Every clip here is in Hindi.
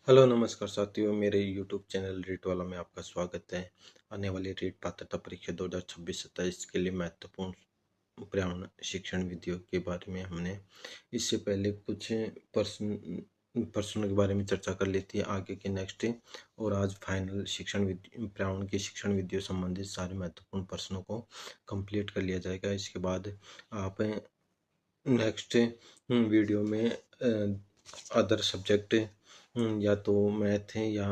हेलो नमस्कार साथियों, मेरे यूट्यूब चैनल रीट वाला में आपका स्वागत है। आने वाली रीट पात्रता परीक्षा 2026-27 के लिए महत्वपूर्ण पर्यावरण शिक्षण विधियों के बारे में हमने इससे पहले कुछ प्रश्नों के बारे में चर्चा कर ली थी आगे के नेक्स्ट। और आज फाइनल पर्यावरण की शिक्षण विधियों संबंधित सारे महत्वपूर्ण प्रश्नों को कंप्लीट कर लिया जाएगा। इसके बाद आप नेक्स्ट वीडियो में अदर सब्जेक्ट या तो मैथ है या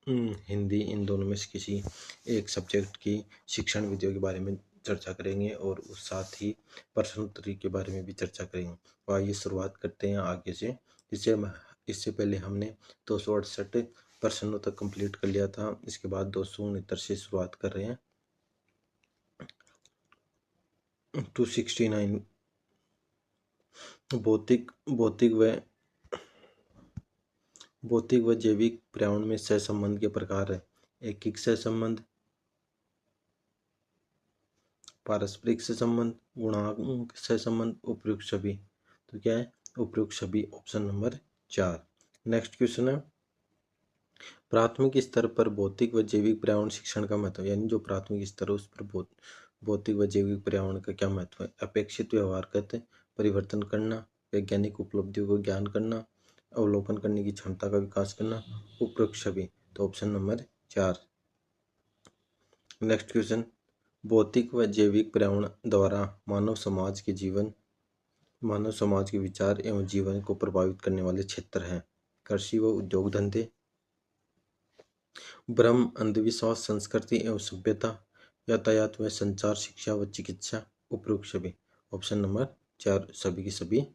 हिंदी, इन दोनों में से किसी एक सब्जेक्ट की शिक्षण विधियों के बारे में चर्चा करेंगे और उस साथ ही प्रश्नोत्तरी के बारे में भी चर्चा करेंगे। तो आइए शुरुआत करते हैं आगे से। इससे पहले हमने 268 प्रश्नों तक कंप्लीट कर लिया था। इसके बाद 269 से शुरुआत कर रहे हैं। 269 भौतिक व जैविक पर्यावरण में सहसंबंध के प्रकार है। एकिक सहसंबंध, पारस्परिक सहसंबंध, गुणात्मक सहसंबंध, उपयुक्त सभी। तो क्या है? उपयुक्त सभी, ऑप्शन नंबर 4। नेक्स्ट क्वेश्चन है, प्राथमिक स्तर पर भौतिक व जैविक पर्यावरण शिक्षण का महत्व, यानी जो प्राथमिक स्तर है उस पर भौतिक व जैविक पर्यावरण का क्या महत्व है। अपेक्षित व्यवहार कहते परिवर्तन करना, वैज्ञानिक उपलब्धियों को ज्ञान करना, अवलोकन करने की क्षमता का विकास करना, उपयुक्त सभी। तो ऑप्शन नंबर 4। नेक्स्ट क्वेश्चन, भौतिक व जैविक पर्यावरण द्वारा मानव समाज के विचार एवं जीवन को प्रभावित करने वाले क्षेत्र हैं। कृषि व उद्योग धंधे, भ्रम, अंधविश्वास, संस्कृति एवं सभ्यता, यातायात व संचार, शिक्षा व चिकित्सा, उपयुक्त सभी। ऑप्शन नंबर 4 सभी की सभी।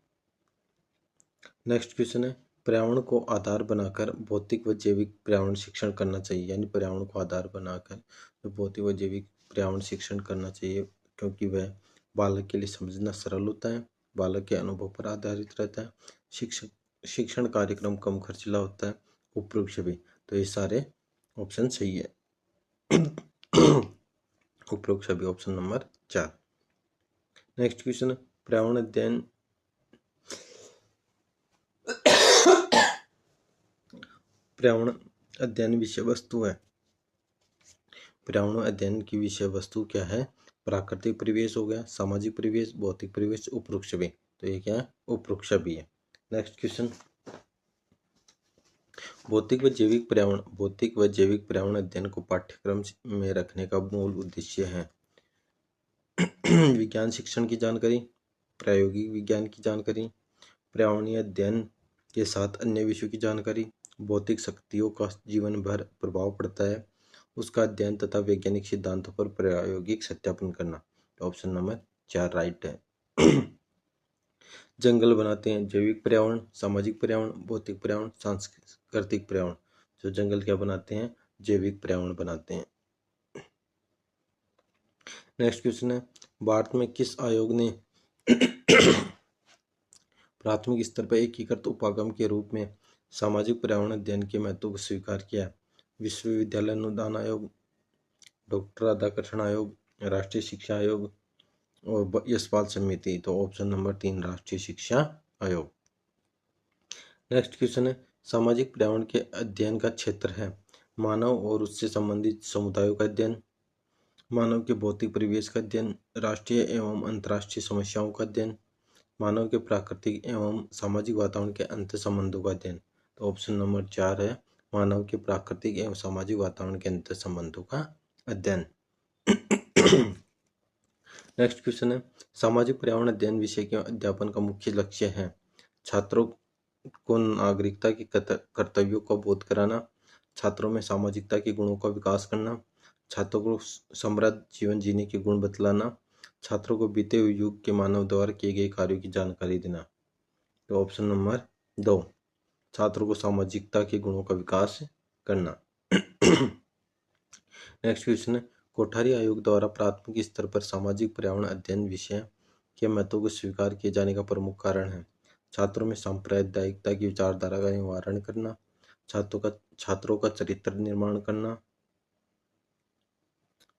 नेक्स्ट क्वेश्चन है, पर्यावरण को आधार बनाकर भौतिक व जैविक पर्यावरण शिक्षण करना चाहिए, यानी पर्यावरण को आधार बनाकर भौतिक व जैविक पर्यावरण शिक्षण करना चाहिए क्योंकि वह बालक के लिए समझना सरल होता है, बालक के अनुभव पर आधारित रहता है, शिक्षण कार्यक्रम कम खर्चीला होता है, उपयुक्त सभी। तो ये सारे ऑप्शन सही है। उपयुक्त सभी, ऑप्शन नंबर 4। नेक्स्ट क्वेश्चन, पर्यावरण अध्ययन विषय वस्तु है। पर्यावरण अध्ययन की विषय वस्तु क्या है? प्राकृतिक परिवेश हो गया, सामाजिक परिवेश, भौतिक परिवेश, उपयुक्त सभी। तो ये क्या है? उपयुक्त सभी है। नेक्स्ट क्वेश्चन, भौतिक व जैविक पर्यावरण अध्ययन को पाठ्यक्रम में रखने का मूल उद्देश्य है विज्ञान शिक्षण की जानकारी, प्रायोगिक विज्ञान की जानकारी, पर्यावरणीय अध्ययन के साथ अन्य विषयों की जानकारी, भौतिक शक्तियों का जीवन भर प्रभाव पड़ता है उसका अध्ययन तथा वैज्ञानिक सिद्धांतों पर प्रायोगिक सत्यापन करना। ऑप्शन नंबर 4 राइट है। जंगल बनाते हैं जैविक पर्यावरण, सामाजिक पर्यावरण, भौतिक पर्यावरण, सांस्कृतिक पर्यावरण। जो जंगल क्या बनाते हैं? जैविक पर्यावरण बनाते हैं। नेक्स्ट क्वेश्चन है, भारत में किस आयोग ने प्राथमिक स्तर पर एकीकृत उपागम के रूप में सामाजिक पर्यावरण अध्ययन के महत्व को स्वीकार किया? विश्वविद्यालय अनुदान आयोग, डॉक्टर राधाकृष्ण आयोग, राष्ट्रीय शिक्षा आयोग और यशपाल समिति। तो ऑप्शन नंबर 3 राष्ट्रीय शिक्षा आयोग। नेक्स्ट क्वेश्चन है, सामाजिक पर्यावरण के अध्ययन का क्षेत्र है मानव और उससे संबंधित समुदायों का अध्ययन, मानव के भौतिक परिवेश का अध्ययन, राष्ट्रीय एवं अंतर्राष्ट्रीय समस्याओं का अध्ययन, मानव के प्राकृतिक एवं सामाजिक वातावरण के अंतर संबंधों का अध्ययन। तो ऑप्शन नंबर 4 है मानव के प्राकृतिक एवं सामाजिक वातावरण के अंतर संबंधों का अध्ययन। नेक्स्ट क्वेश्चन है, सामाजिक पर्यावरण अध्ययन विषय के अध्यापन का मुख्य लक्ष्य है छात्रों को नागरिकता के कर्तव्यों का बोध कराना, छात्रों में सामाजिकता के गुणों का विकास करना, छात्रों को समृद्ध जीवन जीने के गुण बतलाना, छात्रों को बीते हुए युग के मानव द्वारा किए गए कार्यों की जानकारी देना। तो ऑप्शन नंबर 2 छात्रों को सामाजिकता के गुणों का विकास करना। नेक्स्ट क्वेश्चन है, कोठारी आयोग द्वारा प्राथमिक स्तर पर सामाजिक पर्यावरण अध्ययन विषय के महत्व को स्वीकार किए जाने का प्रमुख कारण है छात्रों में सांप्रदायिकता की विचारधारा का निवारण करना, छात्रों का चरित्र निर्माण करना,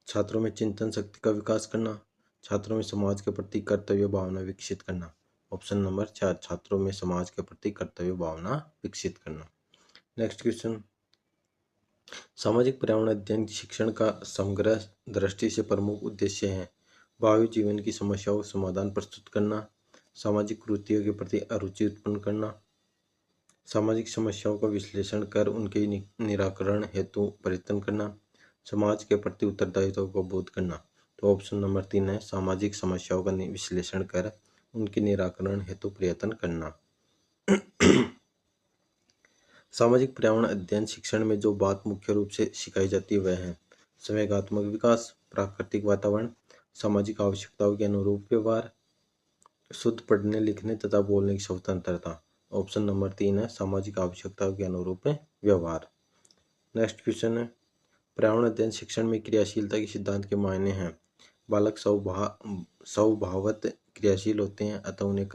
छात्रों में चिंतन शक्ति का विकास करना, छात्रों में समाज के प्रति कर्तव्य भावना विकसित करना। ऑप्शन नंबर 4 छात्रों में समाज के प्रति कर्तव्य भावना विकसित करना। नेक्स्ट क्वेश्चन, सामाजिक पर्यावरण अध्ययन शिक्षण का समग्र दृष्टि से प्रमुख उद्देश्य है। भावी जीवन की समस्याओं का समाधान प्रस्तुत करना, सामाजिक कुरीतियों के प्रति अरुचि उत्पन्न करना, सामाजिक समस्याओं का विश्लेषण कर उनके निराकरण हेतु प्रयत्न करना, समाज के प्रति उत्तरदायित्व को बोध करना। तो ऑप्शन नंबर 3 है, सामाजिक समस्याओं का विश्लेषण कर उनके निराकरण हेतु प्रयत्न करना। सामाजिक पर्यावरण अध्ययन शिक्षण में जो बात मुख्य रूप से सिखाई जाती है वह है संवेगात्मक विकास, प्राकृतिक वातावरण, सामाजिक आवश्यकताओं के अनुरूप व्यवहार, शुद्ध पढ़ने लिखने तथा बोलने की स्वतंत्रता। ऑप्शन नंबर 3 है, सामाजिक आवश्यकताओं के अनुरूप व्यवहार। नेक्स्ट क्वेश्चन है, पर्यावरण अध्ययन शिक्षण में क्रियाशीलता के सिद्धांत के मायने हैं। बालक स्वभावत क्रियाशील होते हैं, अतः उन्हें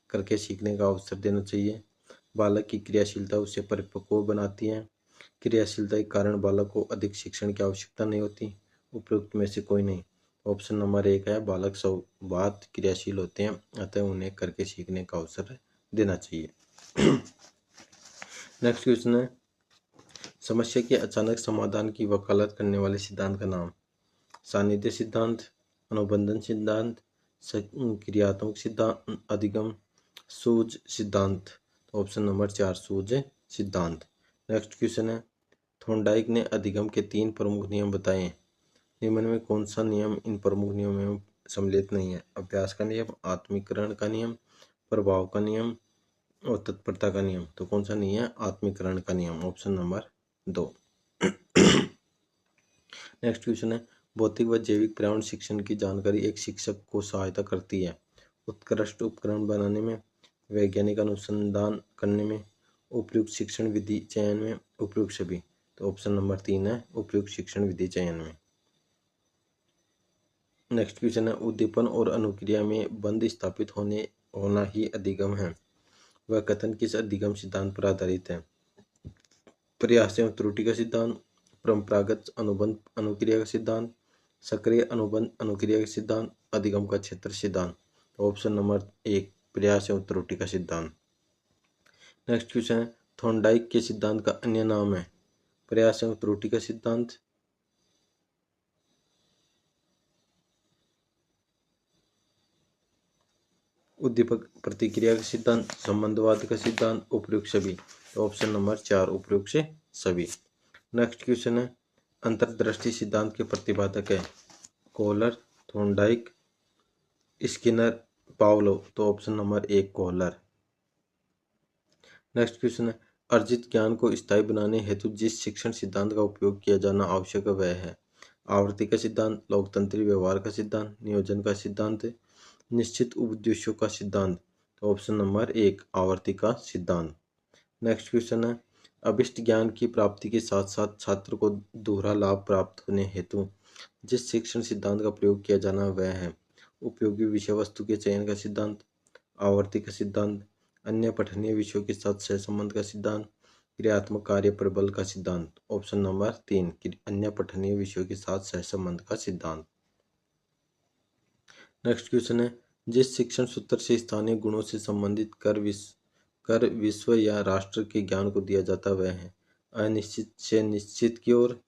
करके सीखने का अवसर देना चाहिए। बालक की क्रियाशीलता उसे परिपक्व बनाती है। क्रियाशीलता के कारण बालक को अधिक शिक्षण की आवश्यकता नहीं होती। उपयुक्त में से कोई नहीं। ऑप्शन नंबर 1 है, बालक स्वभावत क्रियाशील होते हैं, अतः उन्हें करके सीखने का अवसर देना चाहिए। नेक्स्ट क्वेश्चन है, समस्या के अचानक समाधान की वकालत करने वाले सिद्धांत का नाम। सानिध्य सिद्धांत, अनुबंधन सिद्धांत, क्रियात्मक सिद्धांत, अधिगम, सूझ सिद्धांत। ऑप्शन नंबर 4 सूझ सिद्धांत। नेक्स्ट क्वेश्चन है, थॉर्नडाइक ने अधिगम के 3 प्रमुख नियम बताए। निम्न में कौन सा नियम इन प्रमुख नियमों में सम्मिलित नहीं है? अभ्यास का नियम, आत्मीकरण का नियम, प्रभाव का नियम और तत्परता का नियम। तो कौन सा नहीं है? आत्मीकरण का नियम। Option number 2। नेक्स्ट क्वेश्चन है, भौतिक व जैविक पर्यावरण शिक्षण की जानकारी एक शिक्षक को सहायता करती है उत्कृष्ट उपकरण बनाने में, वैज्ञानिक अनुसंधान करने में, उपयुक्त शिक्षण विधि चयन में, उपयुक्त सभी। तो ऑप्शन नंबर 3 है, उपयुक्त शिक्षण विधि चयन में। नेक्स्ट क्वेश्चन है, उद्दीपन और अनुक्रिया में बंध स्थापित होना ही अधिगम है। वह कथन किस अधिगम सिद्धांत पर आधारित है? प्रयास एवं त्रुटि का सिद्धांत, परंपरागत अनुबंध अनुक्रिया का सिद्धांत, सक्रिय अनुबंध अनुक्रिया का सिद्धांत, अधिगम का क्षेत्र सिद्धांत। ऑप्शन नंबर 1 प्रयास एवं त्रुटि का सिद्धांत। नेक्स्ट क्वेश्चन है, थॉर्नडाइक के सिद्धांत का अन्य नाम है? प्रयास एवं त्रुटि का सिद्धांत, उद्दीपक प्रतिक्रिया का सिद्धांत, संबंधवाद का सिद्धांत, उपयुक्त सभी। तो ऑप्शन नंबर 4 उपयुक्त से सभी। नेक्स्ट क्वेश्चन है, अंतर्दृष्टि सिद्धांत के प्रतिपादक है? Kohler, Thorndike, Skinner, Pavlov. तो option number 1 Kohler. Next question है, अर्जित ज्ञान को स्थायी बनाने हेतु जिस शिक्षण सिद्धांत का उपयोग किया जाना आवश्यक है वह है? आवृत्ति का सिद्धांत, लोकतंत्री व्यवहार का सिद्धांत, नियोजन का सिद्धांत, निश्चित उद्देश्यों का सिद्धांत। तो ऑप्शन नंबर 1 आवर्ती का सिद्धांत। नेक्स्ट क्वेश्चन है, अभिष्ट ज्ञान की प्राप्ति के साथ साथ छात्र को दोहरा लाभ प्राप्त होने हेतु जिस शिक्षण सिद्धांत का प्रयोग किया जाना वह है? उपयोगी विषय वस्तु के चयन का सिद्धांत, आवर्ती का सिद्धांत, अन्य पठनीय विषयों के साथ सहसंबंध का सिद्धांत, क्रियात्मक कार्य प्रबल का सिद्धांत। ऑप्शन नंबर 3 अन्य पठनीय विषयों के साथ सहसंबंध का सिद्धांत। नेक्स्ट क्वेश्चन है, जिस शिक्षण सूत्र से स्थानीय गुणों से संबंधित कर विश्व या राष्ट्र के ज्ञान को दिया जाता वह है? अनिश्चित से निश्चित की ओर,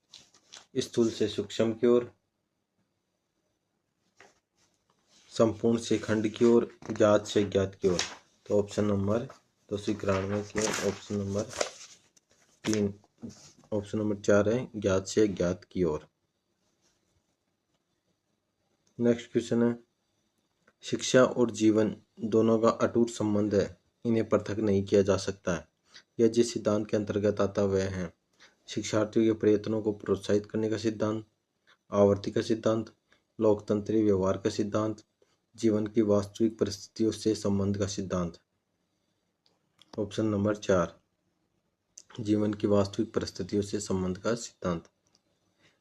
स्थूल से सूक्ष्म की ओर, संपूर्ण से खंड की ओर, ज्ञात से ज्ञात की ओर। तो ऑप्शन नंबर 291 की ओर। ऑप्शन नंबर 3 ऑप्शन नंबर 4 है, ज्ञात से ज्ञात की ओर। नेक्स्ट क्वेश्चन है, शिक्षा और जीवन दोनों का अटूट संबंध है, इन्हें पृथक नहीं किया जा सकता है। यह जिस सिद्धांत के अंतर्गत आता वह है? शिक्षार्थियों के प्रयत्नों को प्रोत्साहित करने का सिद्धांत, आवर्ती का सिद्धांत, लोकतंत्री व्यवहार का सिद्धांत, जीवन की वास्तविक परिस्थितियों से संबंध का सिद्धांत। ऑप्शन नंबर 4 जीवन की वास्तविक परिस्थितियों से संबंध का सिद्धांत।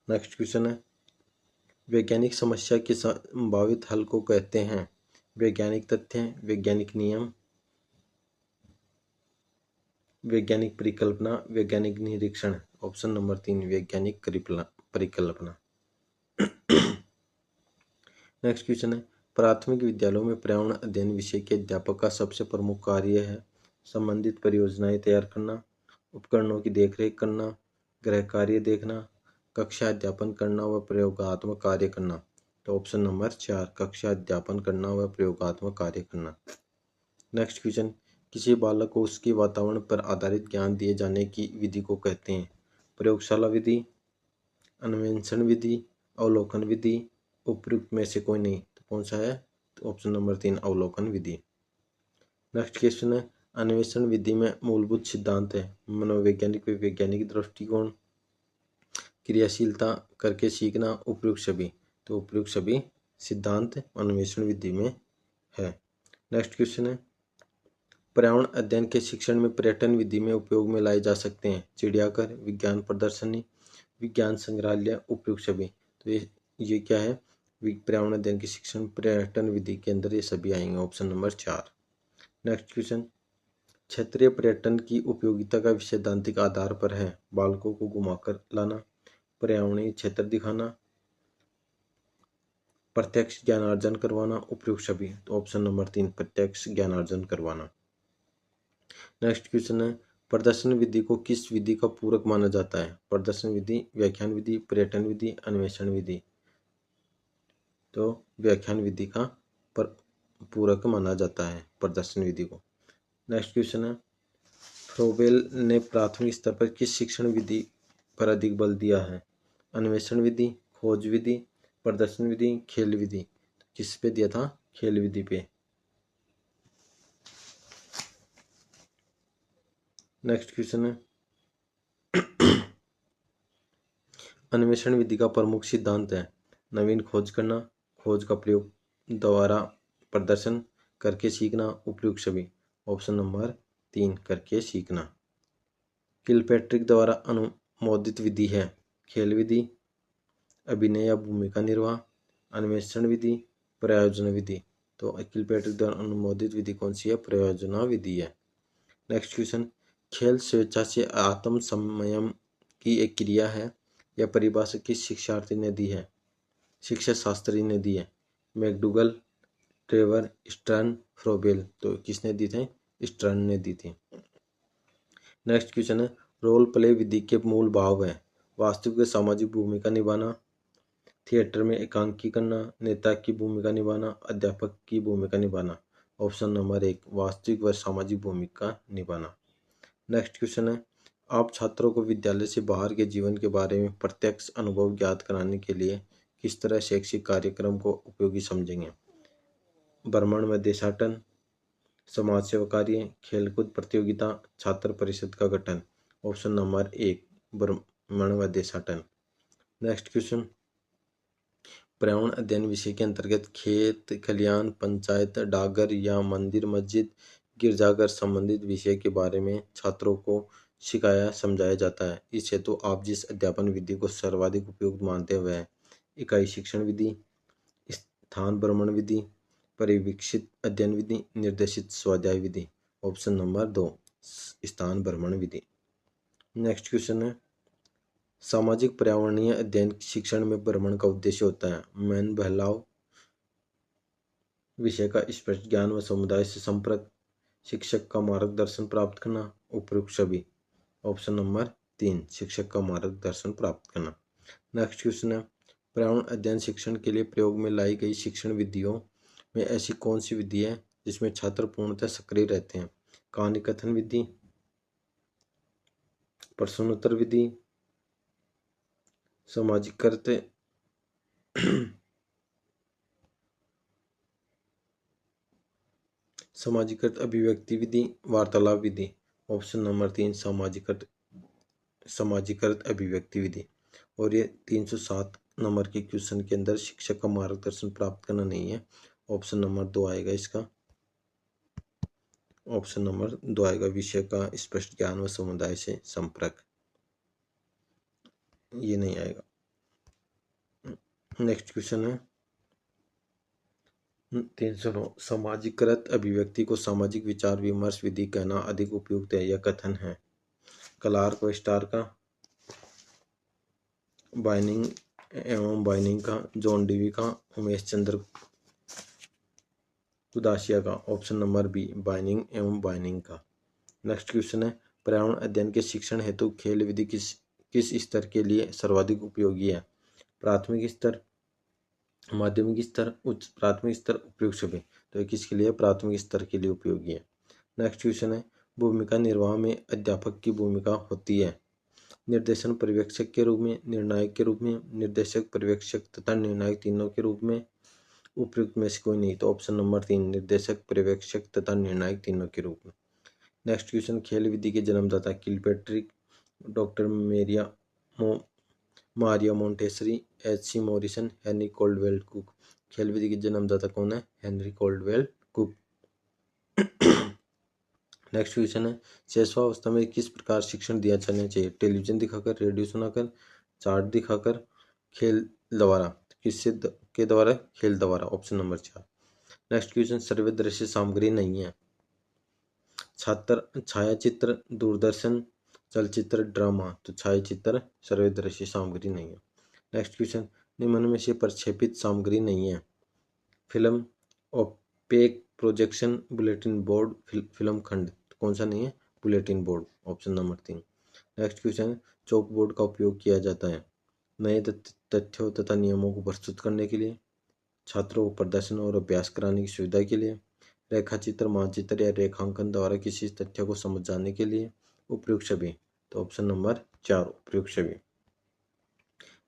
नेक्स्ट क्वेश्चन है, वैज्ञानिक समस्या के संभावित हल को कहते हैं? वैज्ञानिक तथ्य, वैज्ञानिक नियम, वैज्ञानिक परिकल्पना, वैज्ञानिक निरीक्षण। ऑप्शन नंबर 3 वैज्ञानिक परिकल्पना। नेक्स्ट क्वेश्चन है, प्राथमिक विद्यालयों में पर्यावरण अध्ययन विषय के अध्यापक का सबसे प्रमुख कार्य है? संबंधित परियोजनाएं तैयार करना, उपकरणों की देखरेख करना, गृह कार्य देखना, कक्षा अध्यापन करना व प्रयोगात्मक कार्य करना। तो ऑप्शन नंबर 4 कक्षा अध्यापन करना व प्रयोगात्मक कार्य करना। नेक्स्ट क्वेश्चन, किसी बालक को उसके वातावरण पर आधारित ज्ञान दिए जाने की विधि को कहते हैं? प्रयोगशाला विधि, अन्वेषण विधि, अवलोकन विधि, उपयुक्त में से कोई नहीं। तो कौन सा है? तो ऑप्शन नंबर 3 अवलोकन विधि। नेक्स्ट क्वेश्चन है, अन्वेषण विधि में मूलभूत सिद्धांत है? मनोवैज्ञानिक व वैज्ञानिक दृष्टिकोण, क्रियाशीलता, करके सीखना, उपयुक्त सभी। तो उपयुक्त सभी सिद्धांत अन्वेषण विधि में है। नेक्स्ट क्वेश्चन है, पर्यावरण अध्ययन के शिक्षण में पर्यटन विधि में उपयोग में लाए जा सकते हैं? चिड़ियाघर, विज्ञान प्रदर्शनी, विज्ञान संग्रहालय, उपयुक्त सभी। तो ये क्या है? पर्यावरण अध्ययन के शिक्षण पर्यटन विधि के अंदर ये सभी आएंगे, ऑप्शन नंबर 4। नेक्स्ट क्वेश्चन, क्षेत्रीय पर्यटन की उपयोगिता का सैद्धांतिक आधार पर है? बालकों को घुमाकर लाना, पर्यावरणीय क्षेत्र दिखाना, प्रत्यक्ष ज्ञानार्जन करवाना, उपयुक्त सभी। तो ऑप्शन नंबर 3 प्रत्यक्ष ज्ञानार्जन करवाना। नेक्स्ट क्वेश्चन है, प्रदर्शन विधि को किस विधि का पूरक माना जाता है? प्रदर्शन विधि, व्याख्यान विधि, पर्यटन विधि, अन्वेषण विधि। तो व्याख्यान विधि का पूरक माना जाता है प्रदर्शन विधि को। नेक्स्ट क्वेश्चन है, फ्रोबेल ने प्राथमिक स्तर पर किस शिक्षण विधि पर अधिक बल दिया है? अन्वेषण विधि, खोज विधि, प्रदर्शन विधि, खेल विधि। किस पे दिया था? खेल विधि पे। नेक्स्ट क्वेश्चन है, अन्वेषण विधि का प्रमुख सिद्धांत है? नवीन खोज करना, खोज का प्रयोग द्वारा प्रदर्शन, करके सीखना, उपयुक्त सभी। ऑप्शन नंबर 3 करके सीखना। किलपैट्रिक द्वारा अनुमोदित विधि है? खेल विधि, अभिनय या भूमिका निर्वाह, अन्वेषण विधि, प्रयोजना विधि। तो किलपैट्रिक द्वारा अनुमोदित विधि कौन सी है? प्रयोजना विधि है। नेक्स्ट क्वेश्चन, खेल स्वेच्छा से आत्म संयम की एक क्रिया है? यह परिभाषा किस शिक्षार्थी ने दी है? शिक्षा शास्त्री ने दी है? McDougall, Trevor, stern, Froebel. तो किसने दी थी? स्टर्न ने दी थी। नेक्स्ट क्वेश्चन है, रोल प्ले विधि के मूल भाव है? वास्तविक सामाजिक भूमिका निभाना, थिएटर में एकांकी करना, नेता की भूमिका निभाना, अध्यापक की भूमिका निभाना। ऑप्शन नंबर 1 वास्तविक व सामाजिक भूमिका निभाना। नेक्स्ट क्वेश्चन है, आप छात्रों को विद्यालय से बाहर के जीवन के बारे में प्रत्यक्ष अनुभव ज्ञात कराने के लिए किस तरह शैक्षिक कार्यक्रम को उपयोगी समझेंगे? भ्रमण व देशाटन, समाज सेवा कार्य, खेलकूद प्रतियोगिता, छात्र परिषद का गठन। ऑप्शन नंबर 1 भ्रमण व देशाटन। नेक्स्ट क्वेश्चन, पर्यावरण अध्ययन विषय के अंतर्गत खेत खलियान, पंचायत, डाकघर या मंदिर मस्जिद, गिरजाघर संबंधित विषय के बारे में छात्रों को सिखाया समझाया जाता है। इस हेतु आप जिस अध्यापन विधि को सर्वाधिक उपयुक्त मानते हैं वह है? इकाई शिक्षण विधि, स्थान भ्रमण विधि, परिवीक्षित अध्ययन विधि, निर्देशित स्वाध्याय विधि। ऑप्शन नंबर 2 स्थान भ्रमण विधि। नेक्स्ट क्वेश्चन है, सामाजिक पर्यावरणीय अध्ययन शिक्षण में भ्रमण का उद्देश्य होता है? मन बहलाव, विषय का स्पष्ट ज्ञान व समुदाय से संपर्क, शिक्षक का मार्गदर्शन प्राप्त करना, उपयुक्त सभी। ऑप्शन नंबर 3 शिक्षक का मार्गदर्शन प्राप्त करना। नेक्स्ट क्वेश्चन है, पर्यावरण अध्ययन शिक्षण के लिए प्रयोग में लाई गई शिक्षण विधियों में ऐसी कौन सी विधि है जिसमें छात्र पूर्णतः सक्रिय रहते हैं? कहानी कथन विधि, प्रश्नोत्तर विधि, सामाजिकृत अभिव्यक्ति विधि, वार्तालाप विधि। ऑप्शन नंबर 3 सामाजिकृत अभिव्यक्ति विधि। और ये 307 नंबर के क्वेश्चन के अंदर शिक्षक का मार्गदर्शन प्राप्त करना नहीं है। ऑप्शन नंबर 2 आएगा इसका। ऑप्शन नंबर 2 आएगा विषय का स्पष्ट ज्ञान व समुदाय से संपर्क, ये नहीं आएगा। नेक्स्ट क्वेश्चन है 309, सामाजिकृत अभिव्यक्ति को सामाजिक विचार विमर्श विधि कहना अधिक उपयुक्त है? यह कथन है? क्लार्क व स्टार का, बाइनिंग एवं बाइनिंग का, जॉन डीवी का, उमेश चंद्र कुदाशिया का। ऑप्शन नंबर बी बाइनिंग एवं बाइनिंग का। नेक्स्ट क्वेश्चन है, पर्यावरण अध्ययन के शिक्षण हेतु खेल विधि किस स्तर के लिए सर्वाधिक उपयोगी है? प्राथमिक स्तर, माध्यमिक स्तर, उच्च प्राथमिक स्तर, उपयुक्त सभी। तो ये किसके लिए? प्राथमिक स्तर के लिए उपयोगी है। नेक्स्ट क्वेश्चन है, भूमिका निर्वाह में अध्यापक की भूमिका होती है? निर्देशन पर्यवेक्षक के रूप में, निर्णायक के रूप में, निर्देशक, पर्यवेक्षक तथा निर्णायक तीनों के रूप में, उपयुक्त में से कोई नहीं। तो ऑप्शन नंबर 3, निर्देशक, पर्यवेक्षक तथा निर्णायक तीनों के रूप में। नेक्स्ट क्वेश्चन, खेल विधि के जन्मदाता Kilpatrick, doctor Maria Montessori, H C. Morrison, Henry Caldwell Cook. खेल विधि के जन्मदाता कौन है? Henry Caldwell Cook. Next question है, शैशवावस्था में किस प्रकार शिक्षण दिया जाना चाहिए? टेलीविजन दिखाकर, रेडियो सुनाकर, चार्ट दिखाकर, खेल द्वारा। किससे के द्वारा? खेल द्वारा। Option number 4। नेक्स्ट क्वेश्चन, सर्वे दृश्य सामग्री नहीं है? छात्र छायाचित्र, दूरदर्शन, चलचित्र, ड्रामा। तो छायाचित्र सर्वे दृश्य सामग्री नहीं है। नेक्स्ट क्वेश्चन, निम्न में से प्रक्षेपित सामग्री नहीं है? Film, opaque projection, bulletin board, film खंड। कौन सा नहीं है? Bulletin board. Option number 3। Next question, chalk board का उपयोग किया जाता है नए तथ्यों तथा नियमों को प्रस्तुत करने के लिए, छात्रों को प्रदर्शन और अभ्यास कराने की सुविधा के लिए, रेखाचित्र, मानचित्र या रेखांकन द्वारा किसी तथ्य को समझ जाने के लिए, उपयुक्त सभी। तो ऑप्शन नंबर 4, उपयुक्त सभी।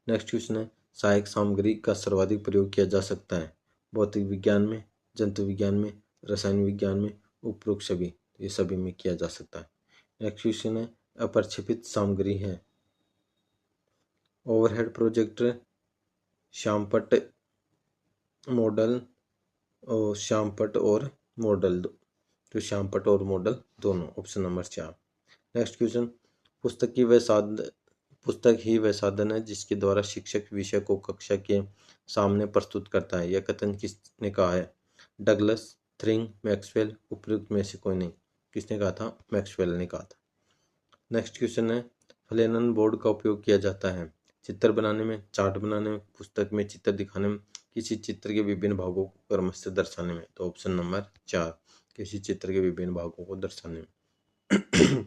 नेक्स्ट क्वेश्चन है, सहायक सामग्री का सर्वाधिक प्रयोग किया जा सकता है? भौतिक विज्ञान में, जंतु विज्ञान में, रसायन विज्ञान में, उपयुक्त सभी। ये सभी में किया जा सकता है। नेक्स्ट क्वेश्चन है, अप्रक्षेपित सामग्री है? ओवरहेड प्रोजेक्टर, श्यामपट्ट मॉडल और श्यामपट्ट और मॉडल। तो श्यामपट्ट और मॉडल दोनों। Option number 4। नेक्स्ट क्वेश्चन, पुस्तक ही वह साधन है जिसके द्वारा शिक्षक विषय को कक्षा के सामने प्रस्तुत करता है। यह कथन किसने कहा है? Douglas, Thring, Maxwell. उपयुक्त में से कोई नहीं। किसने कहा था? मैक्सवेल ने कहा था। नेक्स्ट क्वेश्चन है, फ्लेनन बोर्ड का उपयोग किया जाता है? चित्र बनाने में, चार्ट बनाने में, पुस्तक में चित्र दिखाने में, किसी चित्र के विभिन्न भागों को क्रमशः दर्शाने में। तो ऑप्शन नंबर 4, किसी चित्र के विभिन्न भागों को दर्शाने में।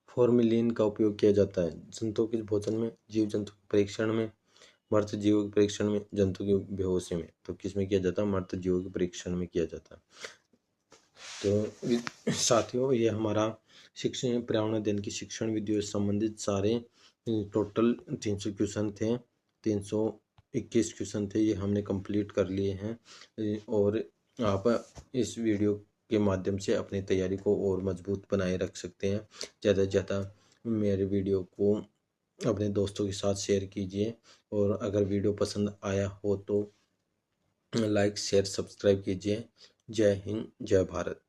फॉर्मेलिन का उपयोग किया जाता है? जंतुओं के भोजन में, जीव जंतु के परीक्षण में, मृत जीवों के परीक्षण में, जंतु की बेहोशी में। तो किस में किया जाता है? मृत जीवों के परीक्षण में किया जाता है। तो साथियों, ये हमारा शिक्षण पर्यावरण अध्ययन की शिक्षण विधियों से संबंधित सारे टोटल 300 क्वेश्चन थे, 321 क्वेश्चन थे, ये हमने कंप्लीट कर लिए हैं। और आप इस वीडियो के माध्यम से अपनी तैयारी को और मजबूत बनाए रख सकते हैं। ज़्यादा से ज़्यादा मेरे वीडियो को अपने दोस्तों के साथ शेयर कीजिए, और अगर वीडियो पसंद आया हो तो लाइक, शेयर, सब्सक्राइब कीजिए। जय हिंद, जय भारत।